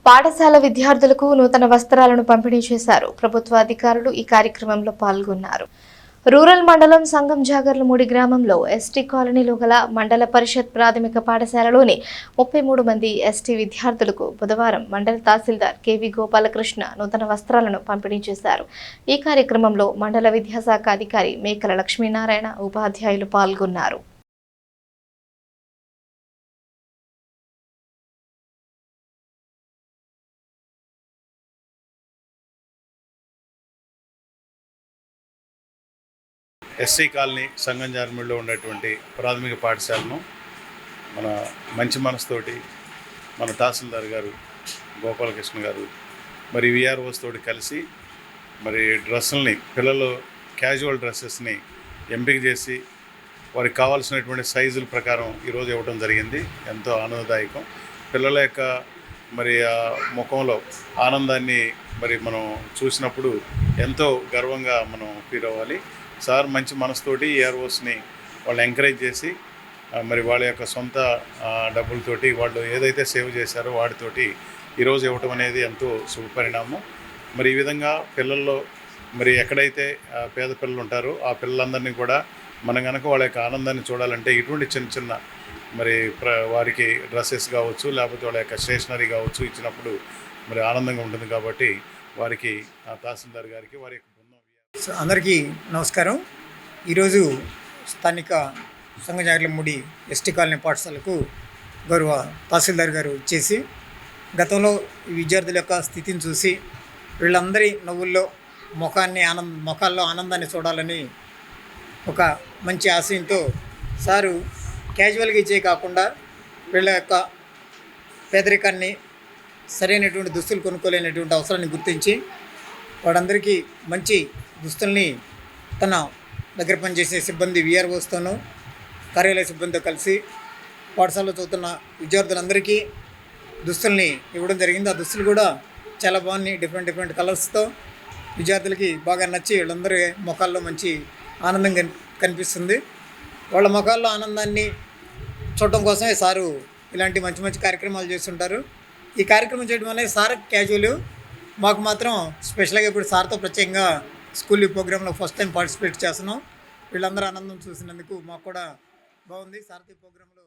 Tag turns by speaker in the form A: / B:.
A: పాఠశాల విద్యార్థులకు నూతన వస్త్రాలను పంపిణీ చేశారు. ప్రభుత్వ అధికారులు ఈ కార్యక్రమంలో పాల్గొన్నారు. రూరల్ మండలం సంగం జాగర్లమూడి గ్రామంలో ఎస్టీ కాలనీలో గల మండల పరిషత్ ప్రాథమిక పాఠశాలలోని 33 మంది ఎస్టీ విద్యార్థులకు బుధవారం మండల తహసీల్దార్ కేవి గోపాలకృష్ణ నూతన వస్త్రాలను పంపిణీ చేశారు. ఈ కార్యక్రమంలో మండల విద్యాశాఖ అధికారి మేకల లక్ష్మీనారాయణ, ఉపాధ్యాయులు పాల్గొన్నారు.
B: ఎస్సీ కాలనీ సంగం జార్మిడిలో ఉన్నటువంటి ప్రాథమిక పాఠశాలను మన మంచి మనసుతోటి మన తహసీల్దార్ గారు గోపాలకృష్ణ గారు మరి విఆర్ఓస్ తోటి కలిసి మరి డ్రెస్సుల్ని పిల్లలు క్యాజువల్ డ్రెస్సెస్ని ఎంపిక చేసి వారికి కావాల్సినటువంటి సైజుల ప్రకారం ఈరోజు ఇవ్వడం జరిగింది. ఎంతో ఆనందదాయకం. పిల్లల యొక్క మరి ఆ ముఖంలో ఆనందాన్ని మరి మనం చూసినప్పుడు ఎంతో గర్వంగా మనం ఫీల్ అవ్వాలి. సార్ మంచి మనసుతోటి ఏఆర్ఓస్ని వాళ్ళు ఎంకరేజ్ చేసి మరి వాళ్ళ యొక్క సొంత డబ్బులతోటి వాళ్ళు ఏదైతే సేవ్ చేశారో వాటితోటి ఈరోజు ఇవ్వటం అనేది ఎంతో శుభపరిణామం. మరి ఈ విధంగా పిల్లల్లో మరి ఎక్కడైతే పేద పిల్లలు ఉంటారో ఆ పిల్లలందరినీ కూడా మనం కనుక వాళ్ళ యొక్క ఆనందాన్ని చూడాలంటే ఇటువంటి చిన్న చిన్న మరి వారికి డ్రెస్సెస్ కావచ్చు, లేకపోతే వాళ్ళ యొక్క స్టేషనరీ కావచ్చు ఇచ్చినప్పుడు మరి ఆనందంగా ఉంటుంది. కాబట్టి వారికి తహసీల్దార్ గారికి వారి యొక్క
C: అందరికీ నమస్కారం. ఈరోజు స్థానిక సంగం జాగర్లమూడి ఎస్టీ కాలనీ పాఠశాలకు గౌరవ తహసీల్దార్ గారు ఇచ్చేసి గతంలో విద్యార్థుల యొక్క స్థితిని చూసి వీళ్ళందరి నవ్వుల్లో ముఖాల్లో ఆనందాన్ని చూడాలని ఒక మంచి ఆశయంతో సారు క్యాజువల్గా ఇచ్చే కాకుండా వీళ్ళ యొక్క పేదరికాన్ని, సరైనటువంటి దుస్తులు కొనుక్కోలేనటువంటి అవసరాన్ని గుర్తించి వాడందరికీ మంచి దుస్తుల్ని తన దగ్గర పనిచేసే సిబ్బంది విఆర్ఓస్తోనూ కార్యాలయ సిబ్బందితో కలిసి పాఠశాలలో చదువుతున్న విద్యార్థులందరికీ దుస్తుల్ని ఇవ్వడం జరిగింది. ఆ దుస్తులు కూడా చాలా బాగున్నాయి. డిఫరెంట్ కలర్స్తో విద్యార్థులకి బాగా నచ్చి వీళ్ళందరి ముఖాల్లో మంచి ఆనందం కనిపిస్తుంది. వాళ్ళ ముఖాల్లో ఆనందాన్ని చూడటం కోసమే సారు ఇలాంటి మంచి కార్యక్రమాలు చేస్తుంటారు. ఈ కార్యక్రమం చేయడం అనేది సార్ క్యాజువల్, మాకు మాత్రం స్పెషల్గా ఇప్పుడు సార్తో ప్రత్యేకంగా స్కూల్ ప్రోగ్రాంలో ఫస్ట్ టైం పార్టిసిపేట్ చేస్తున్నాం. వీళ్ళందరూ ఆనందం చూసినందుకు మాకు కూడా బాగుంది. సార్తో ప్రోగ్రాంలో